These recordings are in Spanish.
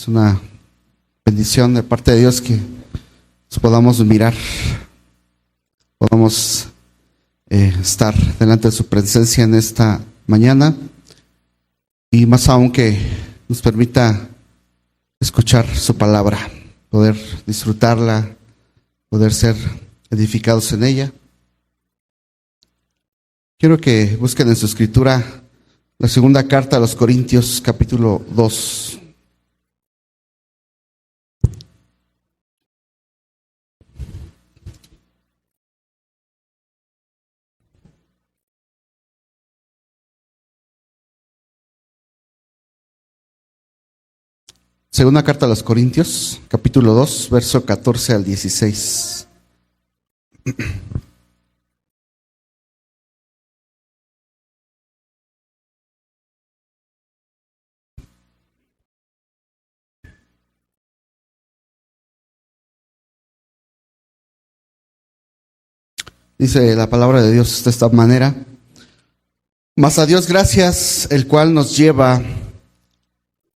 Es una bendición de parte de Dios que nos podamos mirar, podamos estar delante de su presencia en esta mañana, y más aún que nos permita escuchar su palabra, poder disfrutarla, poder ser edificados en ella. Quiero que busquen en su escritura la segunda carta a los Corintios, capítulo 2. Segunda carta a los Corintios, capítulo 2, verso 14 al 16. Dice la palabra de Dios de esta manera: mas a Dios gracias, el cual nos lleva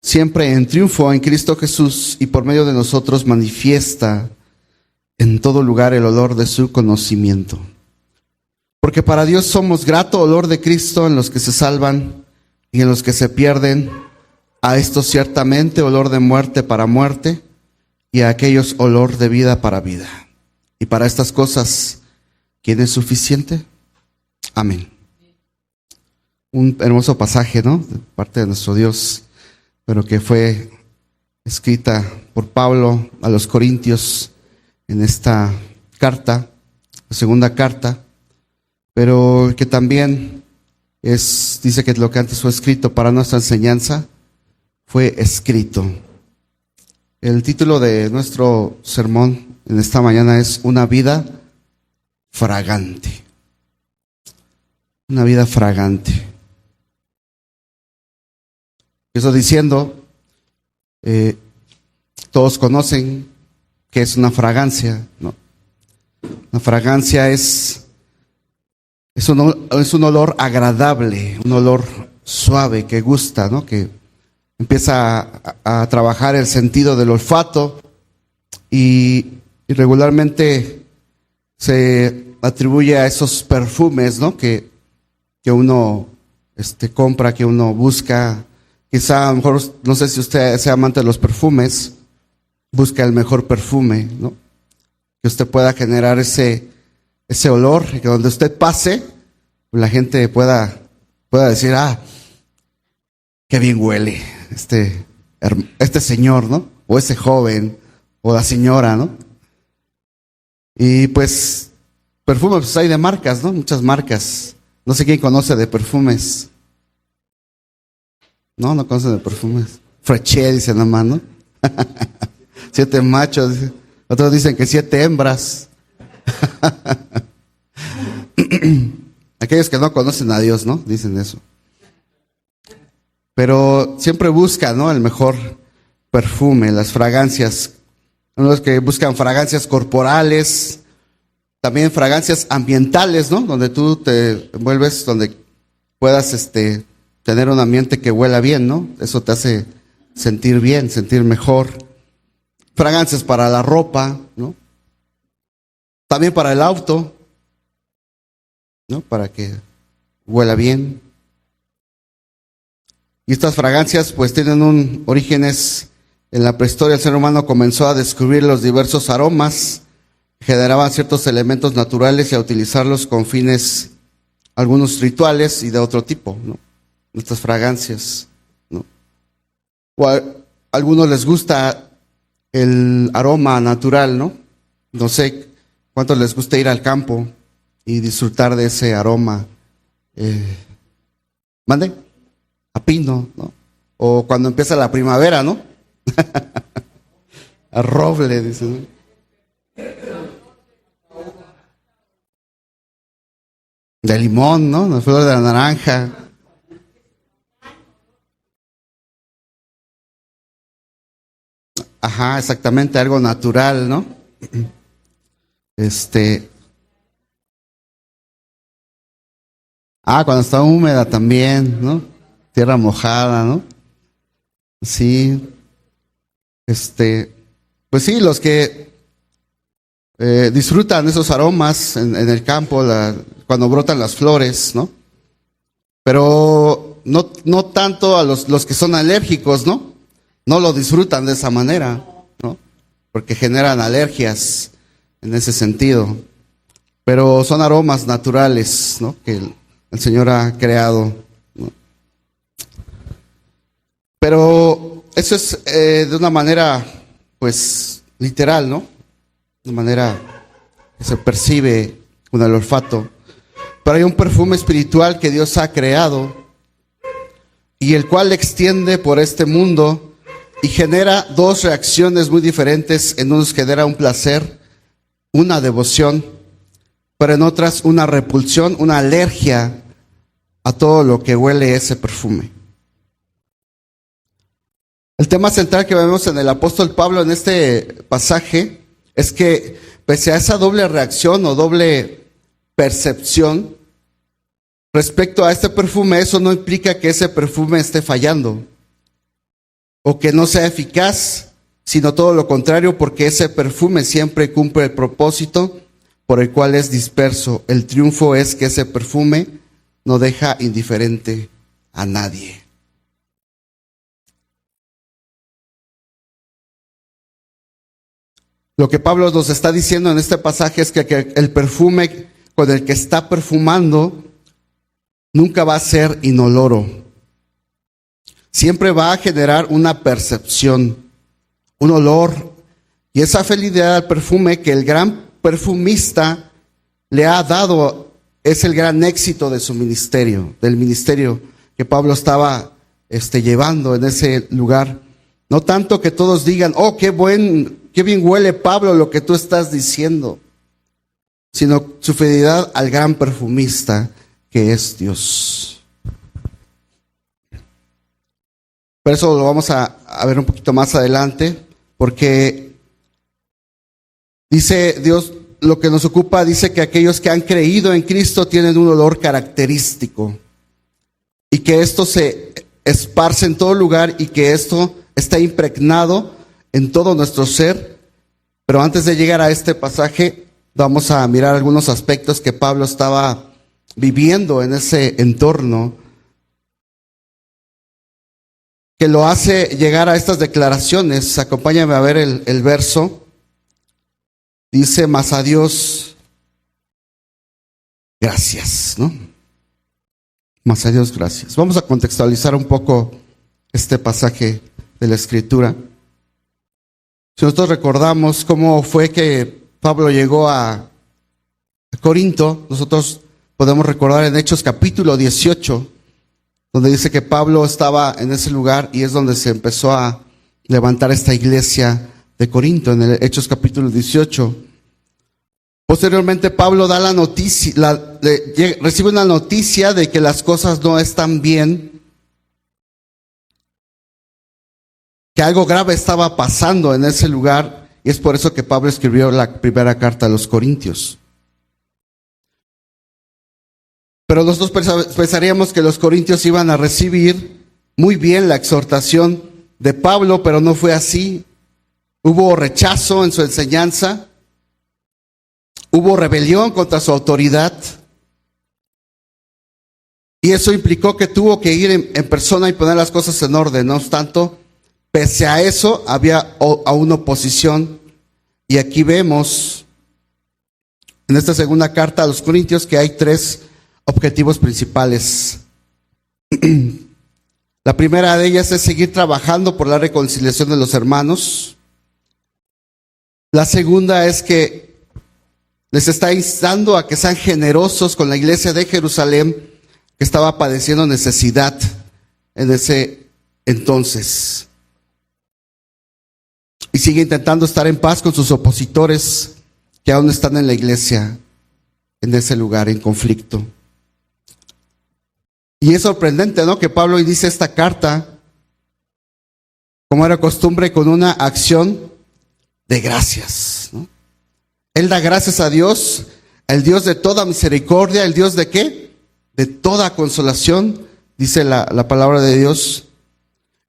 siempre en triunfo en Cristo Jesús, y por medio de nosotros manifiesta en todo lugar el olor de su conocimiento. Porque para Dios somos grato olor de Cristo en los que se salvan y en los que se pierden. A estos ciertamente olor de muerte para muerte, y a aquellos olor de vida para vida. Y para estas cosas, ¿quién es suficiente? Amén. Un hermoso pasaje, ¿no? De parte de nuestro Dios, pero que fue escrita por Pablo a los Corintios en esta carta, la segunda carta, pero que también dice que lo que antes fue escrito para nuestra enseñanza fue escrito. El título de nuestro sermón en esta mañana es Una vida fragante. Una vida fragante. Eso diciendo, todos conocen que es una fragancia, ¿no? Una fragancia es un olor agradable, un olor suave que gusta, ¿no? Que empieza a trabajar el sentido del olfato, y regularmente se atribuye a esos perfumes, ¿no? que uno compra, que uno busca. Quizá a lo mejor, no sé si usted sea amante de los perfumes, busca el mejor perfume, ¿no? Que usted pueda generar ese olor, y que donde usted pase, la gente pueda decir, qué bien huele este señor, ¿no? O ese joven, o la señora, ¿no? Y pues, perfumes pues hay de marcas, ¿no? Muchas marcas. No sé quién conoce de perfumes. No conocen de perfumes. Freché, dice nomás, ¿no? 7 machos. Dice. Otros dicen que 7 hembras. Aquellos que no conocen a Dios, ¿no? Dicen eso. Pero siempre buscan, ¿no? El mejor perfume, las fragancias. Unos que buscan fragancias corporales, también fragancias ambientales, ¿no? Donde tú te envuelves, donde puedas tener un ambiente que huela bien, ¿no? Eso te hace sentir bien, sentir mejor. Fragancias para la ropa, ¿no? También para el auto, ¿no? Para que huela bien. Y estas fragancias pues tienen orígenes en la prehistoria. El ser humano comenzó a descubrir los diversos aromas, generaban ciertos elementos naturales y a utilizarlos con fines, algunos rituales y de otro tipo, ¿no? Estas fragancias, ¿no? O a algunos les gusta el aroma natural, ¿no? No sé cuántos les gusta ir al campo y disfrutar de ese aroma. ¿Mande? A pino, ¿no? O cuando empieza la primavera, ¿no? A roble, dice, ¿no? De limón, ¿no? La flor de la naranja. Ajá, exactamente, algo natural, ¿no? Cuando está húmeda también, ¿no? Tierra mojada, ¿no? Sí. Pues sí, los que disfrutan esos aromas en el campo, cuando brotan las flores, ¿no? Pero no tanto a los que son alérgicos, ¿no? No lo disfrutan de esa manera, ¿no? Porque generan alergias en ese sentido. Pero son aromas naturales, ¿no? Que el Señor ha creado, ¿no? Pero eso es de una manera, pues, literal, ¿no? De una manera que se percibe con el olfato. Pero hay un perfume espiritual que Dios ha creado y el cual extiende por este mundo y genera dos reacciones muy diferentes. En unos genera un placer, una devoción, pero en otras una repulsión, una alergia a todo lo que huele ese perfume. El tema central que vemos en el apóstol Pablo en este pasaje es que pese a esa doble reacción o doble percepción respecto a este perfume, eso no implica que ese perfume esté fallando o que no sea eficaz, sino todo lo contrario, porque ese perfume siempre cumple el propósito por el cual es disperso. El triunfo es que ese perfume no deja indiferente a nadie. Lo que Pablo nos está diciendo en este pasaje es que el perfume con el que está perfumando nunca va a ser inoloro. Siempre va a generar una percepción, un olor, y esa fidelidad al perfume que el gran perfumista le ha dado es el gran éxito de su ministerio, del ministerio que Pablo estaba llevando en ese lugar. No tanto que todos digan, oh, qué bien huele Pablo lo que tú estás diciendo, sino su fidelidad al gran perfumista que es Dios. Por eso lo vamos a ver un poquito más adelante, porque dice Dios, lo que nos ocupa, dice que aquellos que han creído en Cristo tienen un olor característico y que esto se esparce en todo lugar y que esto está impregnado en todo nuestro ser. Pero antes de llegar a este pasaje, vamos a mirar algunos aspectos que Pablo estaba viviendo en ese entorno, que lo hace llegar a estas declaraciones. Acompáñame a ver el verso. Dice, mas a Dios gracias, ¿no? Mas a Dios gracias. Vamos a contextualizar un poco este pasaje de la Escritura. Si nosotros recordamos cómo fue que Pablo llegó a Corinto, nosotros podemos recordar en Hechos capítulo 18, donde dice que Pablo estaba en ese lugar y es donde se empezó a levantar esta iglesia de Corinto, en el Hechos capítulo 18. Posteriormente Pablo da la noticia, recibe una noticia de que las cosas no están bien, que algo grave estaba pasando en ese lugar, y es por eso que Pablo escribió la primera carta a los Corintios. Pero nosotros pensaríamos que los corintios iban a recibir muy bien la exhortación de Pablo, pero no fue así. Hubo rechazo en su enseñanza, hubo rebelión contra su autoridad, y eso implicó que tuvo que ir en persona y poner las cosas en orden. No obstante, pese a eso, había aún oposición, y aquí vemos en esta segunda carta a los Corintios que hay tres objetivos principales. La primera de ellas es seguir trabajando por la reconciliación de los hermanos. La segunda es que les está instando a que sean generosos con la iglesia de Jerusalén, que estaba padeciendo necesidad en ese entonces. Y sigue intentando estar en paz con sus opositores que aún están en la iglesia, en ese lugar, en conflicto. Y es sorprendente, ¿no?, que Pablo inicia esta carta, como era costumbre, con una acción de gracias, ¿no? Él da gracias a Dios, el Dios de toda misericordia, el Dios de ¿qué? De toda consolación, dice la palabra de Dios.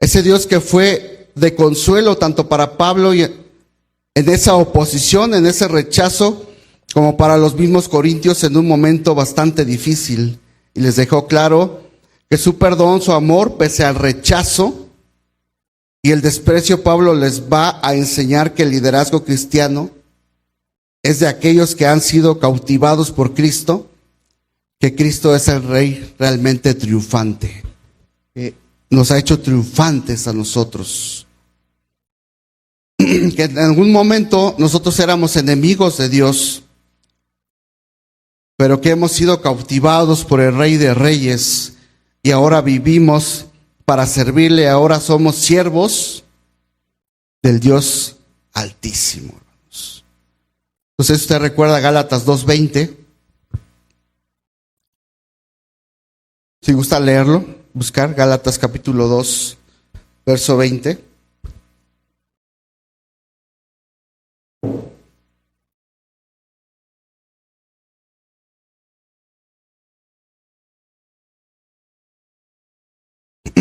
Ese Dios que fue de consuelo tanto para Pablo y en esa oposición, en ese rechazo, como para los mismos corintios en un momento bastante difícil. Y les dejó claro que su perdón, su amor, pese al rechazo y el desprecio, Pablo les va a enseñar que el liderazgo cristiano es de aquellos que han sido cautivados por Cristo, que Cristo es el Rey realmente triunfante, que nos ha hecho triunfantes a nosotros. Que en algún momento nosotros éramos enemigos de Dios, pero que hemos sido cautivados por el Rey de Reyes y ahora vivimos para servirle, ahora somos siervos del Dios Altísimo. Entonces usted recuerda Gálatas 2:20. Si gusta leerlo, buscar Gálatas capítulo 2, verso 20.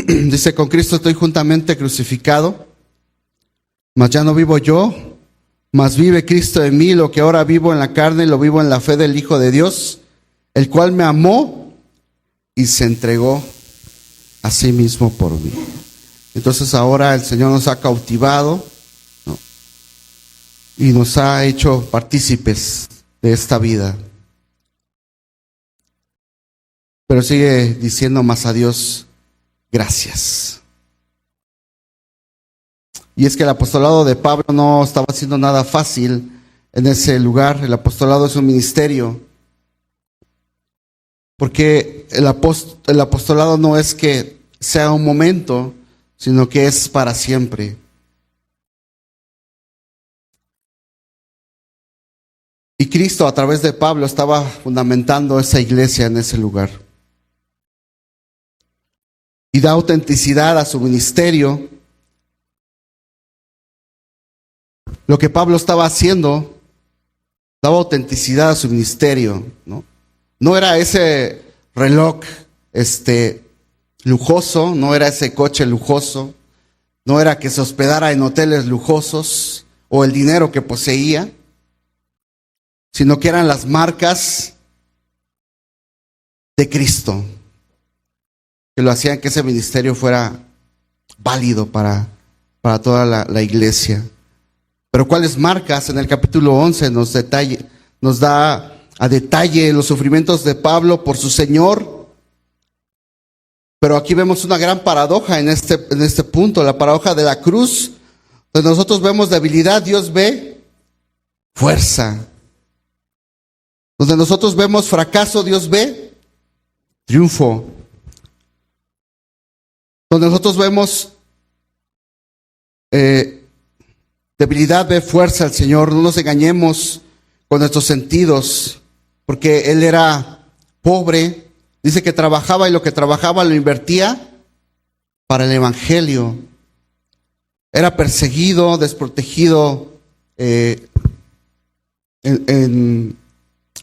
Dice: con Cristo estoy juntamente crucificado, mas ya no vivo yo, mas vive Cristo en mí. Lo que ahora vivo en la carne, lo vivo en la fe del Hijo de Dios, el cual me amó y se entregó a sí mismo por mí. Entonces ahora el Señor nos ha cautivado, ¿no?, y nos ha hecho partícipes de esta vida. Pero sigue diciendo más a Dios: gracias. Y es que el apostolado de Pablo no estaba haciendo nada fácil en ese lugar. El apostolado es un ministerio. Porque el apostolado no es que sea un momento, sino que es para siempre. Y Cristo, a través de Pablo, estaba fundamentando esa iglesia en ese lugar. Y da autenticidad a su ministerio. Lo que Pablo estaba haciendo daba autenticidad a su ministerio, ¿no? No era ese reloj lujoso, no era ese coche lujoso, no era que se hospedara en hoteles lujosos o el dinero que poseía, sino que eran las marcas de Cristo que lo hacían que ese ministerio fuera válido para toda la iglesia. Pero ¿cuáles marcas? En el capítulo 11 nos da a detalle los sufrimientos de Pablo por su Señor. Pero aquí vemos una gran paradoja en este punto, la paradoja de la cruz. Donde nosotros vemos debilidad, Dios ve fuerza. Donde nosotros vemos fracaso, Dios ve triunfo. Donde nosotros vemos debilidad, ve fuerza al Señor. No nos engañemos con nuestros sentidos, porque Él era pobre. Dice que trabajaba y lo que trabajaba lo invertía para el Evangelio. Era perseguido, desprotegido en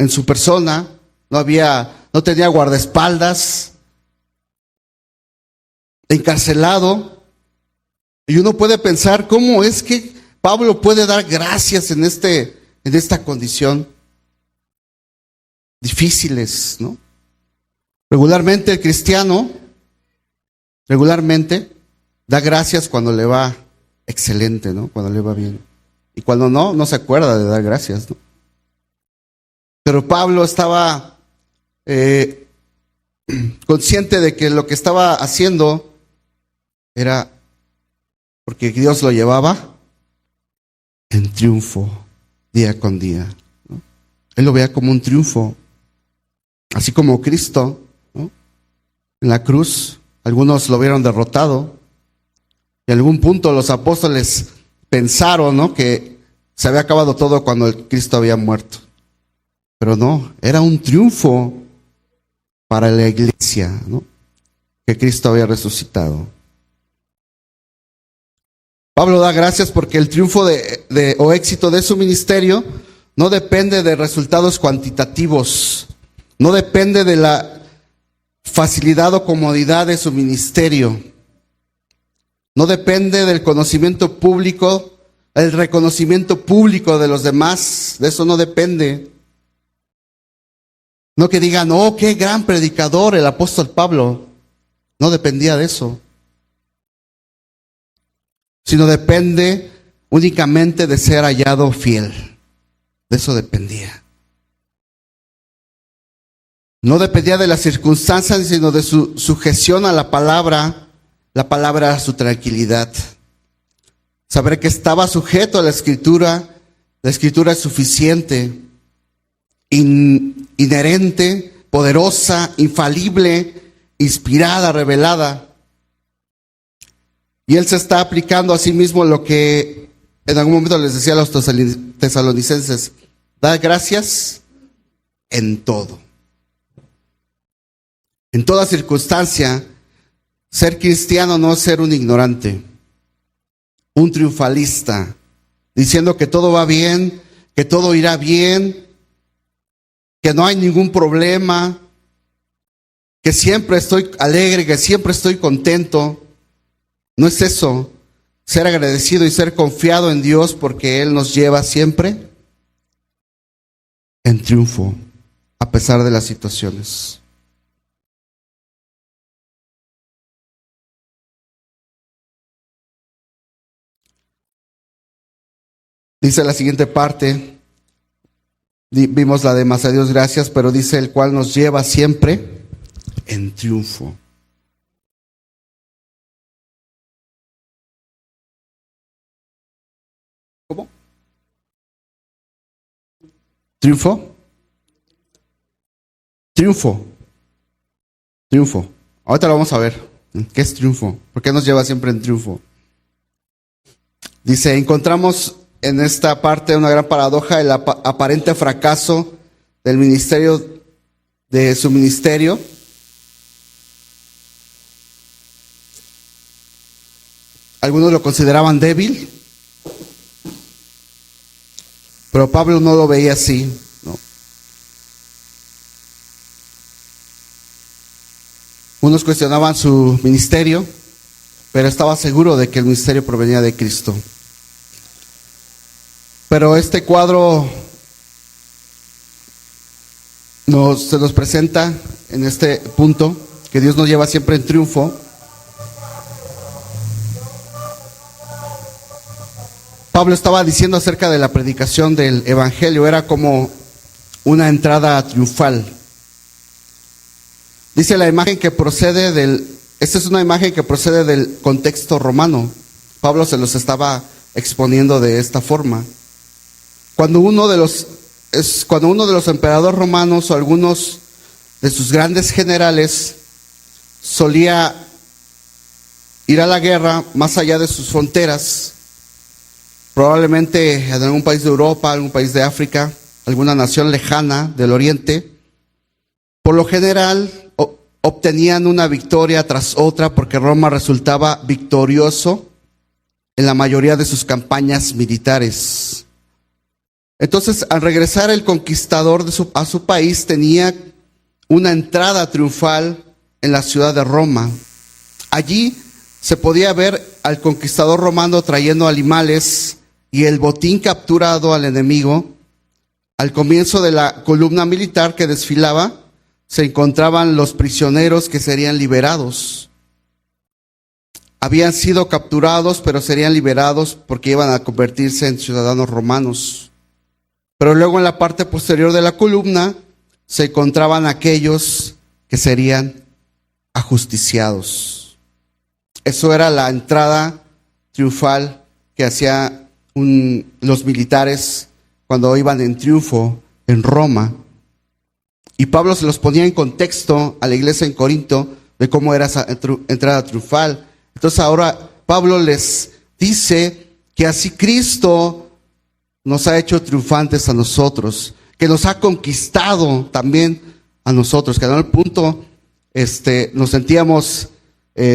su persona. No tenía guardaespaldas. Encarcelado. Y uno puede pensar, ¿cómo es que Pablo puede dar gracias en esta condición? Difíciles, ¿no? Regularmente el cristiano, da gracias cuando le va excelente, ¿no? Cuando le va bien. Y cuando no se acuerda de dar gracias, ¿no? Pero Pablo estaba consciente de que lo que estaba haciendo era porque Dios lo llevaba en triunfo día con día, ¿no? Él lo veía como un triunfo, así como Cristo, ¿no? En la cruz, algunos lo vieron derrotado. Y en algún punto los apóstoles pensaron, ¿no?, que se había acabado todo cuando Cristo había muerto. Pero no, era un triunfo para la iglesia, ¿no?, que Cristo había resucitado. Pablo da gracias porque el triunfo o éxito de su ministerio no depende de resultados cuantitativos, no depende de la facilidad o comodidad de su ministerio, No depende del conocimiento público, el reconocimiento público de los demás. De eso no depende. No que digan, oh, qué gran predicador el apóstol Pablo. No dependía de eso. Sino depende únicamente de ser hallado fiel. De eso dependía. No dependía de las circunstancias, sino de su sujeción a la palabra. La palabra era su tranquilidad. Saber que estaba sujeto a la Escritura es suficiente, inherente, poderosa, infalible, inspirada, revelada. Y él se está aplicando a sí mismo lo que en algún momento les decía a los tesalonicenses: dad gracias en todo. En toda circunstancia. Ser cristiano no es ser un ignorante, un triunfalista, diciendo que todo va bien, que todo irá bien, que no hay ningún problema, que siempre estoy alegre, que siempre estoy contento. No es eso. Ser agradecido y ser confiado en Dios, porque Él nos lleva siempre en triunfo, a pesar de las situaciones. Dice la siguiente parte, vimos la de más a Dios gracias, pero dice el cual nos lleva siempre en triunfo. ¿Cómo? ¿Triunfo? Triunfo. Triunfo. Ahorita lo vamos a ver. ¿Qué es triunfo? ¿Por qué nos lleva siempre en triunfo? Dice, encontramos en esta parte una gran paradoja, el aparente fracaso del ministerio, de su ministerio. Algunos lo consideraban débil, pero Pablo no lo veía así, ¿no? Unos cuestionaban su ministerio, pero estaba seguro de que el ministerio provenía de Cristo. Pero este cuadro se nos presenta en este punto, que Dios nos lleva siempre en triunfo. Pablo estaba diciendo acerca de la predicación del Evangelio, era como una entrada triunfal. Dice la imagen que procede esta es una imagen que procede del contexto romano. Pablo se los estaba exponiendo de esta forma. Cuando uno de los emperadores romanos o algunos de sus grandes generales solía ir a la guerra más allá de sus fronteras, probablemente en algún país de Europa, algún país de África, alguna nación lejana del Oriente, por lo general obtenían una victoria tras otra porque Roma resultaba victorioso en la mayoría de sus campañas militares. Entonces, al regresar el conquistador a su país, tenía una entrada triunfal en la ciudad de Roma. Allí se podía ver al conquistador romano trayendo animales y el botín capturado al enemigo. Al comienzo de la columna militar que desfilaba, se encontraban los prisioneros que serían liberados. Habían sido capturados, pero serían liberados porque iban a convertirse en ciudadanos romanos. Pero luego en la parte posterior de la columna se encontraban aquellos que serían ajusticiados. Eso era la entrada triunfal que hacían los militares cuando iban en triunfo en Roma. Y Pablo se los ponía en contexto a la iglesia en Corinto de cómo era esa entrada triunfal. Entonces ahora Pablo les dice que así Cristo nos ha hecho triunfantes a nosotros, que nos ha conquistado también a nosotros, que en algún punto nos sentíamos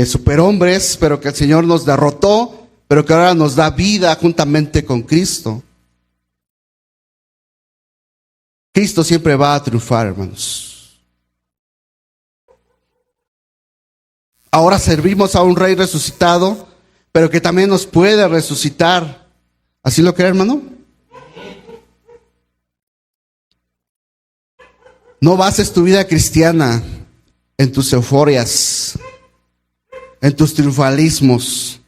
superhombres, pero que el Señor nos derrotó, pero que ahora nos da vida juntamente con Cristo. Cristo siempre va a triunfar, hermanos. Ahora servimos a un Rey resucitado, pero que también nos puede resucitar. ¿Así lo cree, hermano? No bases tu vida cristiana en tus euforias, en tus triunfalismos,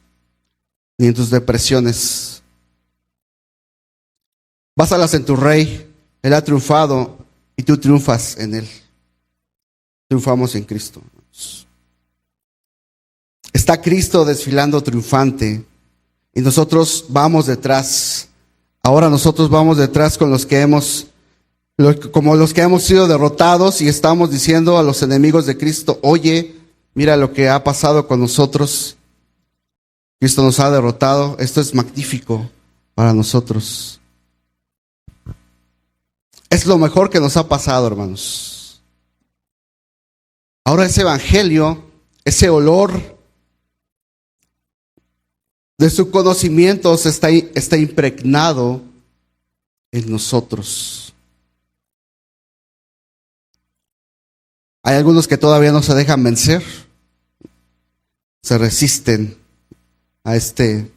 ni en tus depresiones. Básalas en tu Rey. Él ha triunfado y tú triunfas en Él. Triunfamos en Cristo. Está Cristo desfilando triunfante y nosotros vamos detrás. Ahora nosotros vamos detrás con como los que hemos sido derrotados, y estamos diciendo a los enemigos de Cristo: oye, mira lo que ha pasado con nosotros. Cristo nos ha derrotado. Esto es magnífico para nosotros. Es lo mejor que nos ha pasado, hermanos. Ahora ese evangelio, ese olor de su conocimiento está impregnado en nosotros. Hay algunos que todavía no se dejan vencer, se resisten a este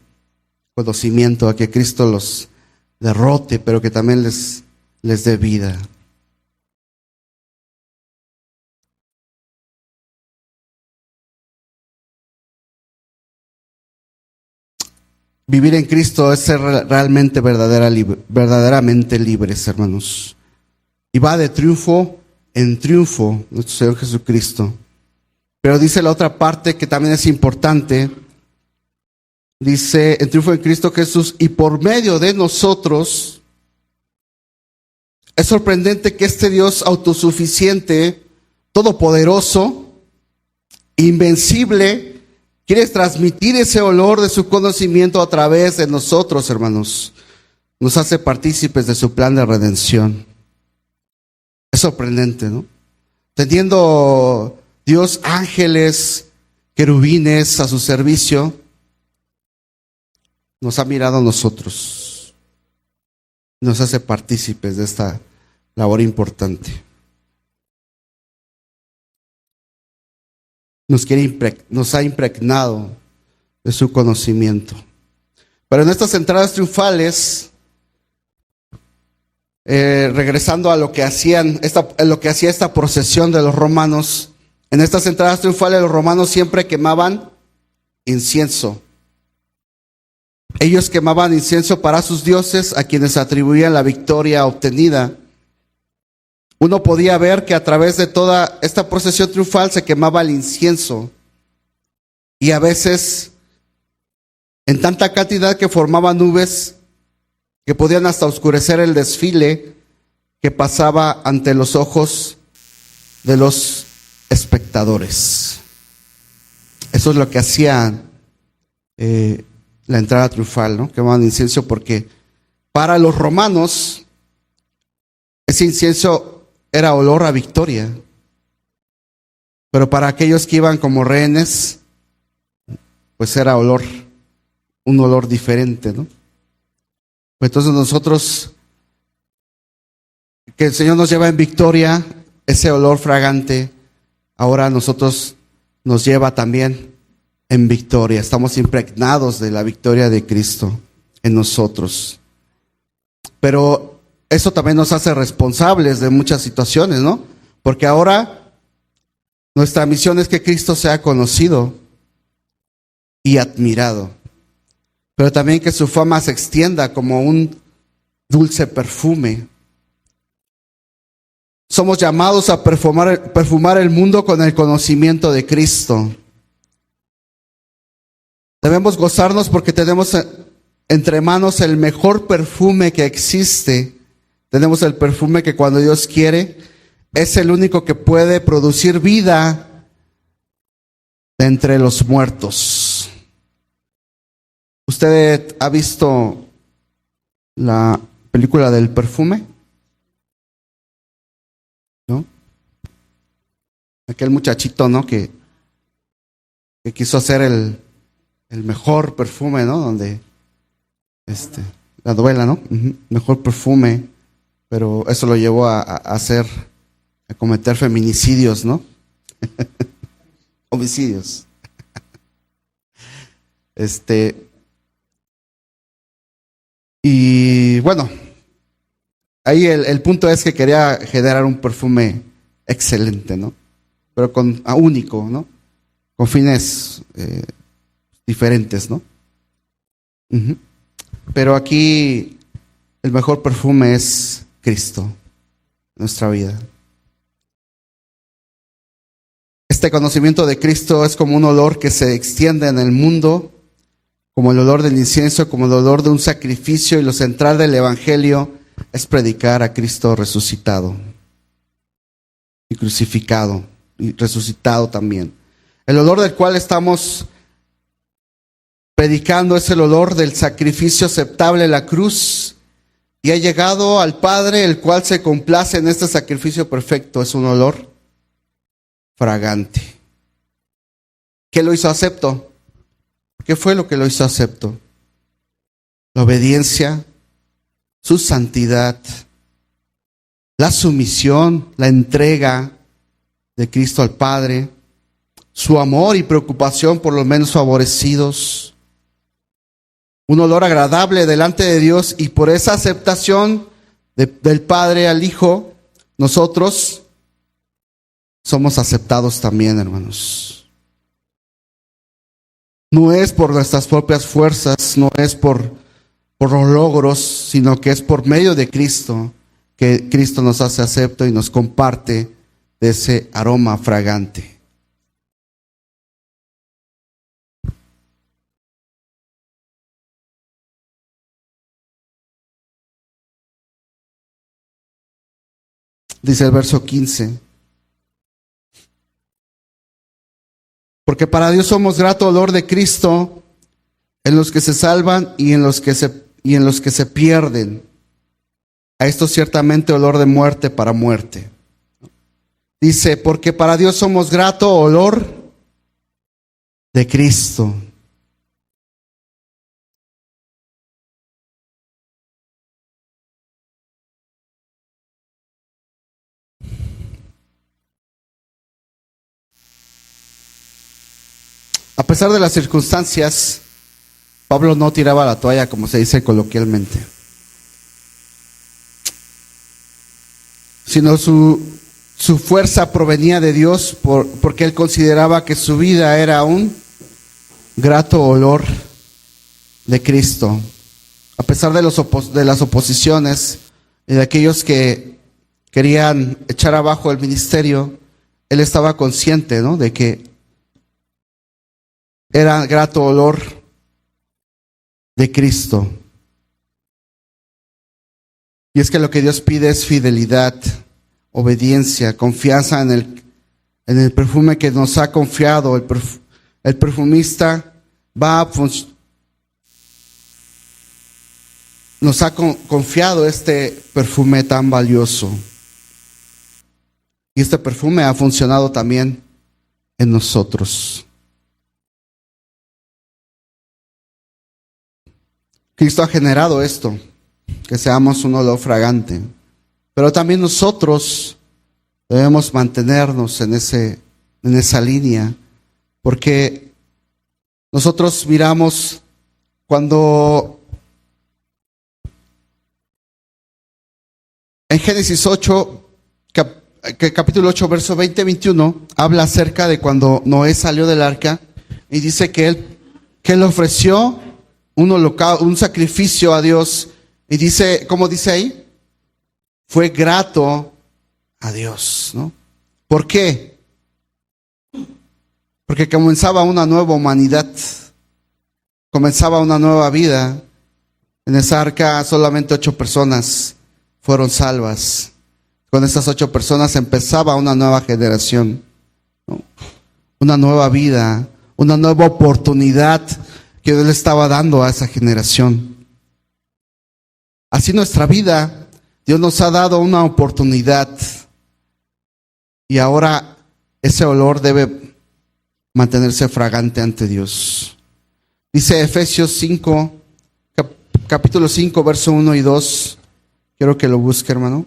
conocimiento, a que Cristo los derrote, pero que también les dé vida. Vivir en Cristo es ser realmente verdaderamente libres, hermanos. Y va de triunfo en triunfo nuestro Señor Jesucristo. Pero dice la otra parte que también es importante. Dice: en triunfo en Cristo Jesús y por medio de nosotros. Es sorprendente que este Dios autosuficiente, todopoderoso, invencible, quiere transmitir ese olor de su conocimiento a través de nosotros, hermanos. Nos hace partícipes de su plan de redención. Es sorprendente, ¿no? Teniendo Dios ángeles, querubines a su servicio, nos ha mirado a nosotros. Nos hace partícipes de esta labor importante. Nos ha impregnado de su conocimiento. Pero en estas entradas triunfales, regresando a lo que hacía esta procesión de los romanos, en estas entradas triunfales los romanos siempre quemaban incienso. Ellos quemaban incienso para sus dioses, a quienes atribuían la victoria obtenida. Uno podía ver que a través de toda esta procesión triunfal se quemaba el incienso, y a veces en tanta cantidad que formaba nubes que podían hasta oscurecer el desfile que pasaba ante los ojos de los espectadores. Eso es lo que hacía la entrada triunfal, ¿no? Quemaban incienso porque para los romanos ese incienso era olor a victoria, pero para aquellos que iban como rehenes, pues era un olor diferente, ¿no? Entonces nosotros, que el Señor nos lleva en victoria, ese olor fragante, ahora a nosotros nos lleva también en victoria. Estamos impregnados de la victoria de Cristo en nosotros. Pero eso también nos hace responsables de muchas situaciones, ¿no? Porque ahora nuestra misión es que Cristo sea conocido y admirado, pero también que su fama se extienda como un dulce perfume. Somos llamados a perfumar el mundo con el conocimiento de Cristo. Debemos gozarnos porque tenemos entre manos el mejor perfume que existe. Tenemos el perfume que cuando Dios quiere es el único que puede producir vida de entre los muertos. ¿Usted ha visto la película del perfume? ¿No? Aquel muchachito, ¿no? Que quiso hacer el mejor perfume, ¿no? Donde la novela, ¿no? Mejor perfume, pero eso lo llevó a cometer feminicidios, ¿no? Homicidios. Este, y bueno, ahí el punto es que quería generar un perfume excelente, ¿no? Pero único, ¿no? Con fines diferentes, ¿no? Ujú. Pero aquí el mejor perfume es Cristo, nuestra vida. Este conocimiento de Cristo es como un olor que se extiende en el mundo, como el olor del incienso, como el olor de un sacrificio, y lo central del Evangelio es predicar a Cristo resucitado y crucificado y resucitado también. El olor del cual estamos predicando es el olor del sacrificio aceptable en la cruz, y ha llegado al Padre, el cual se complace en este sacrificio perfecto. Es un olor fragante. ¿Qué lo hizo acepto? ¿Qué fue lo que lo hizo acepto? La obediencia, su santidad, la sumisión, la entrega de Cristo al Padre, su amor y preocupación por los menos favorecidos, un olor agradable delante de Dios, y por esa aceptación del Padre al Hijo, nosotros somos aceptados también, hermanos. No es por nuestras propias fuerzas, no es por los logros, sino que es por medio de Cristo, que Cristo nos hace acepto y nos comparte de ese aroma fragante. Dice el verso 15. Porque para Dios somos grato olor de Cristo en los que se salvan y en los que se pierden. A esto ciertamente olor de muerte para muerte. Dice, porque para Dios somos grato olor de Cristo. A pesar de las circunstancias, Pablo no tiraba la toalla, como se dice coloquialmente, sino su fuerza provenía de Dios, porque él consideraba que su vida era un grato olor de Cristo. A pesar de las oposiciones y de aquellos que querían echar abajo el ministerio, él estaba consciente, ¿no?, de que era grato olor de Cristo. Y es que lo que Dios pide es fidelidad, obediencia, confianza en el perfume que nos ha confiado. El perfumista nos ha confiado este perfume tan valioso. Y este perfume ha funcionado también en nosotros. Cristo ha generado esto, que seamos un olor fragante. Pero también nosotros debemos mantenernos en esa línea, porque nosotros miramos cuando en Génesis 8, capítulo 8, verso 20-21, habla acerca de cuando Noé salió del arca, y dice que él ofreció un sacrificio a Dios, y dice, ¿cómo dice ahí? Fue grato a Dios, ¿no? ¿Por qué? Porque comenzaba una nueva humanidad, comenzaba una nueva vida. En esa arca solamente 8 personas fueron salvas. Con esas 8 personas empezaba una nueva generación, ¿no? Una nueva vida, una nueva oportunidad que Dios le estaba dando a esa generación. Así nuestra vida, Dios nos ha dado una oportunidad, y ahora ese olor debe mantenerse fragante ante Dios. Dice Efesios 5, capítulo 5, verso 1 y 2. Quiero que lo busque, hermano.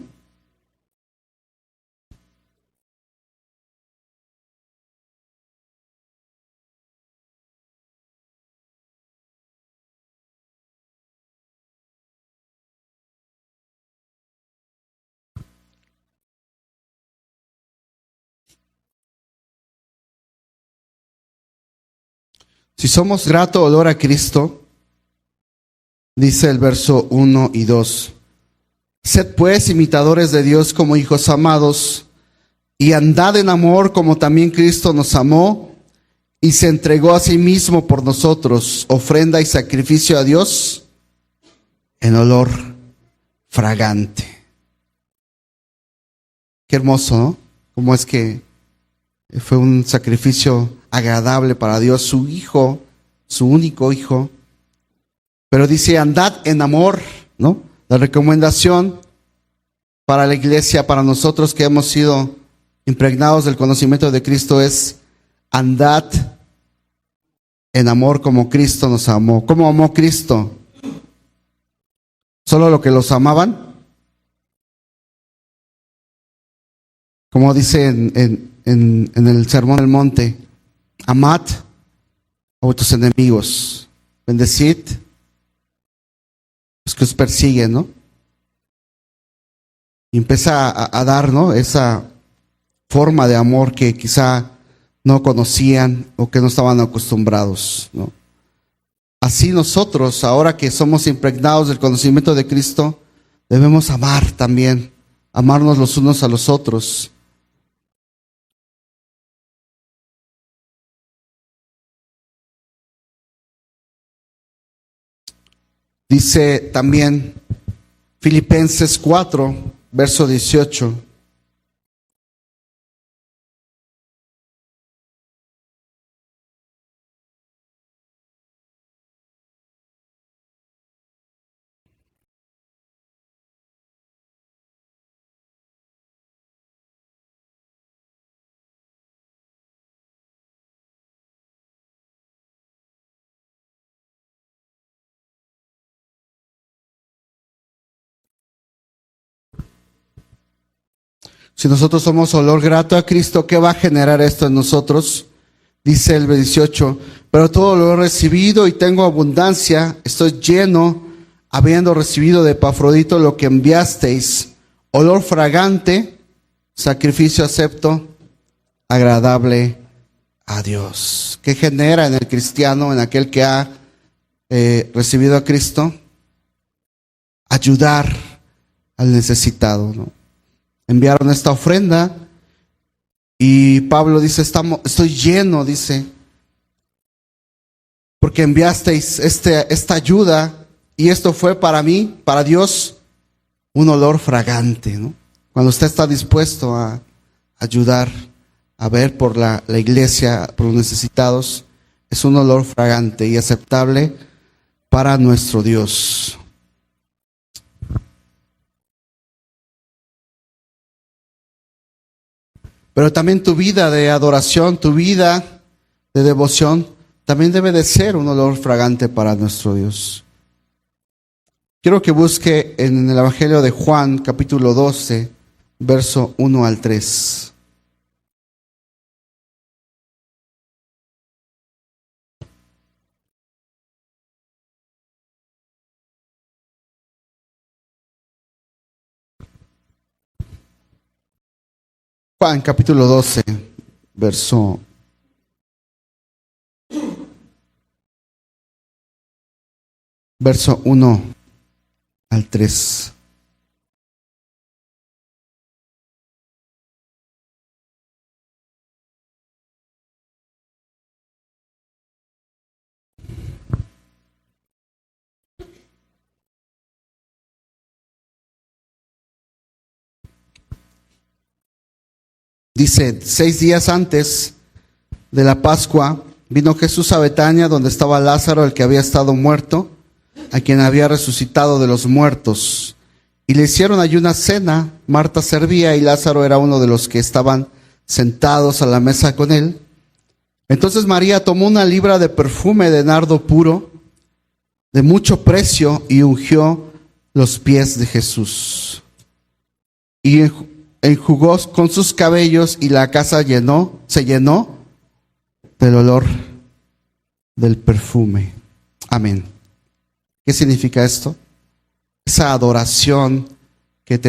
Si somos grato olor a Cristo, dice el verso 1 y 2. Sed pues imitadores de Dios como hijos amados, y andad en amor como también Cristo nos amó y se entregó a sí mismo por nosotros, ofrenda y sacrificio a Dios en olor fragante. Qué hermoso, ¿no? Cómo es que fue un sacrificio agradable para Dios, su hijo, su único hijo. Pero dice, andad en amor, ¿no? La recomendación para la iglesia, para nosotros que hemos sido impregnados del conocimiento de Cristo es andad en amor como Cristo nos amó. ¿Cómo amó Cristo? ¿Solo lo que los amaban? Como dice en el Sermón del Monte, amad a vuestros enemigos, bendecid los que os persiguen, ¿no? Y empieza a dar, ¿no?, esa forma de amor que quizá no conocían o que no estaban acostumbrados, ¿no? Así nosotros, ahora que somos impregnados del conocimiento de Cristo, debemos amar también, amarnos los unos a los otros. Dice también Filipenses 4, verso 18. Si nosotros somos olor grato a Cristo, ¿qué va a generar esto en nosotros? Dice el 18, pero todo lo he recibido y tengo abundancia, estoy lleno, habiendo recibido de Epafrodito lo que enviasteis, olor fragante, sacrificio acepto, agradable a Dios. ¿Qué genera en el cristiano, en aquel que ha recibido a Cristo? Ayudar al necesitado, ¿no? Enviaron esta ofrenda y Pablo dice, estoy lleno, dice, porque enviasteis esta ayuda y esto fue para mí, para Dios, un olor fragante, ¿no? Cuando usted está dispuesto a ayudar, a ver por la iglesia, por los necesitados, es un olor fragante y aceptable para nuestro Dios. Pero también tu vida de adoración, tu vida de devoción, también debe de ser un olor fragante para nuestro Dios. Quiero que busque en el Evangelio de Juan, capítulo 12, verso 1 al 3. Juan, capítulo 12, verso 1 al 3. Dice, 6 días antes de la Pascua, vino Jesús a Betania, donde estaba Lázaro, el que había estado muerto, a quien había resucitado de los muertos. Y le hicieron allí una cena. Marta servía y Lázaro era uno de los que estaban sentados a la mesa con él. Entonces María tomó una libra de perfume de nardo puro, de mucho precio, y ungió los pies de Jesús. Y enjugó con sus cabellos, y la casa se llenó del olor del perfume. Amén. ¿Qué significa esto? Esa adoración que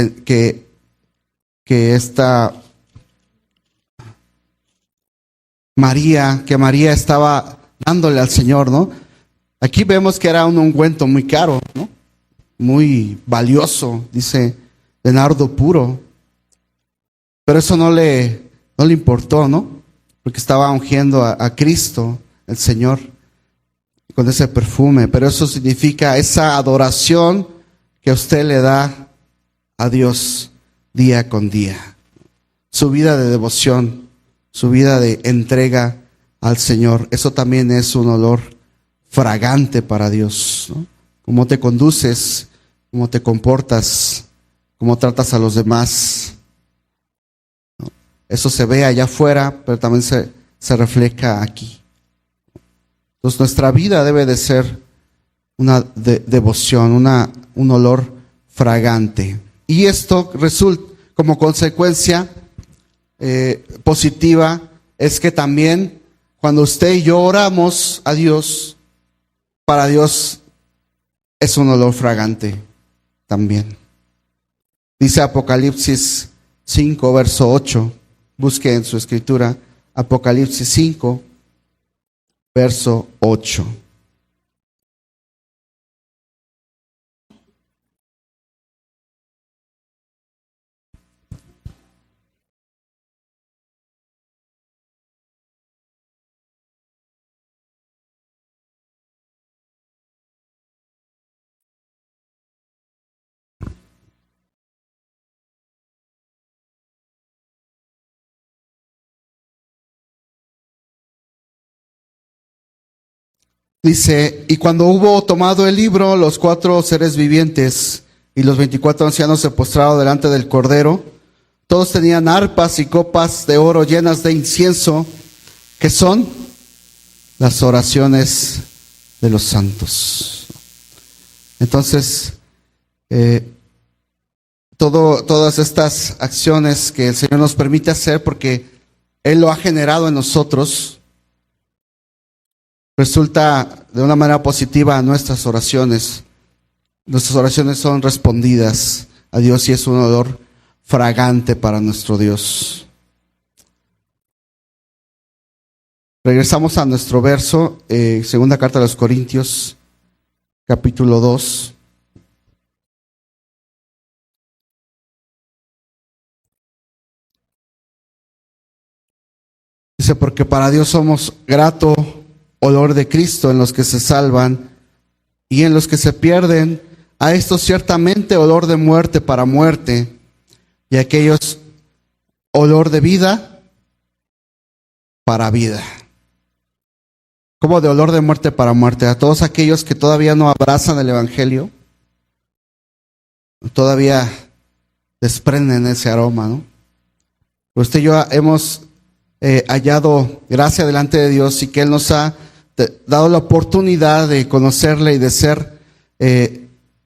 María estaba dándole al Señor, ¿no? Aquí vemos que era un ungüento muy caro, ¿no? Muy valioso, dice, de nardo puro. Pero eso no le importó, ¿no? Porque estaba ungiendo a Cristo, el Señor, con ese perfume. Pero eso significa esa adoración que usted le da a Dios día con día. Su vida de devoción, su vida de entrega al Señor. Eso también es un olor fragante para Dios, ¿no? Cómo te conduces, cómo te comportas, cómo tratas a los demás. Eso se ve allá afuera, pero también se refleja aquí. Entonces nuestra vida debe de ser una devoción, un olor fragante. Y esto resulta como consecuencia positiva, es que también cuando usted y yo oramos a Dios, para Dios es un olor fragante también. Dice Apocalipsis 5, verso 8. Busque en su escritura Apocalipsis 5, verso 8. Dice, y cuando hubo tomado el libro, los 4 seres vivientes y los 24 ancianos se postraron delante del Cordero. Todos tenían arpas y copas de oro llenas de incienso, que son las oraciones de los santos. Entonces, todas estas acciones que el Señor nos permite hacer, porque Él lo ha generado en nosotros, resulta de una manera positiva a nuestras oraciones. Nuestras oraciones son respondidas a Dios y es un olor fragante para nuestro Dios. Regresamos a nuestro verso, segunda carta a los Corintios, capítulo 2. Dice, porque para Dios somos grato olor de Cristo en los que se salvan y en los que se pierden. A estos ciertamente olor de muerte para muerte, y a aquellos olor de vida para vida. ¿Cómo de olor de muerte para muerte? A todos aquellos que todavía no abrazan el Evangelio, todavía desprenden ese aroma, ¿no? Usted y yo hemos hallado gracia delante de Dios y que Él nos ha dado la oportunidad de conocerle y de ser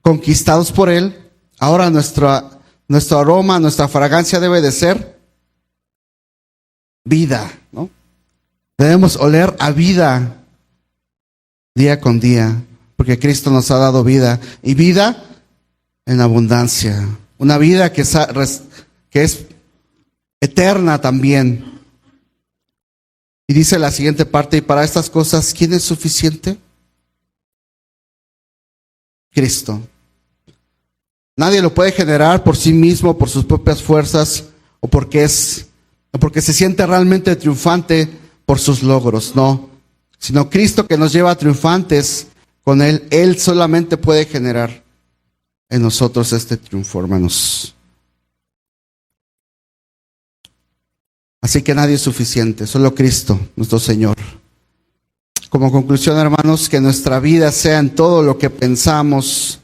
conquistados por Él. Ahora nuestro aroma, nuestra fragancia debe de ser vida, ¿no? Debemos oler a vida día con día, porque Cristo nos ha dado vida, y vida en abundancia, una vida que es eterna también. Y dice la siguiente parte, y para estas cosas, ¿quién es suficiente? Cristo. Nadie lo puede generar por sí mismo, por sus propias fuerzas, o porque se siente realmente triunfante por sus logros, no. Sino Cristo, que nos lleva triunfantes con Él. Él solamente puede generar en nosotros este triunfo, hermanos. Así que nadie es suficiente, solo Cristo, nuestro Señor. Como conclusión, hermanos, que nuestra vida sea en todo lo que pensamos,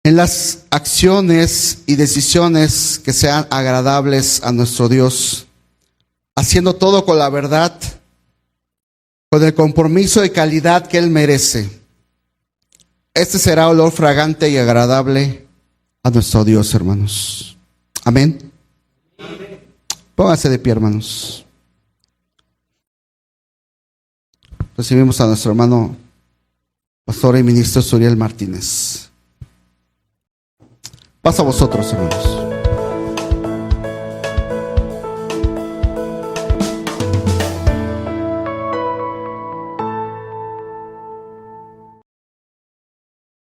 en las acciones y decisiones que sean agradables a nuestro Dios, haciendo todo con la verdad, con el compromiso y calidad que Él merece. Este será olor fragante y agradable a nuestro Dios, hermanos. Amén. Pónganse de pie, hermanos. Recibimos a nuestro hermano pastor y ministro Suriel Martínez. Pasa a vosotros, hermanos.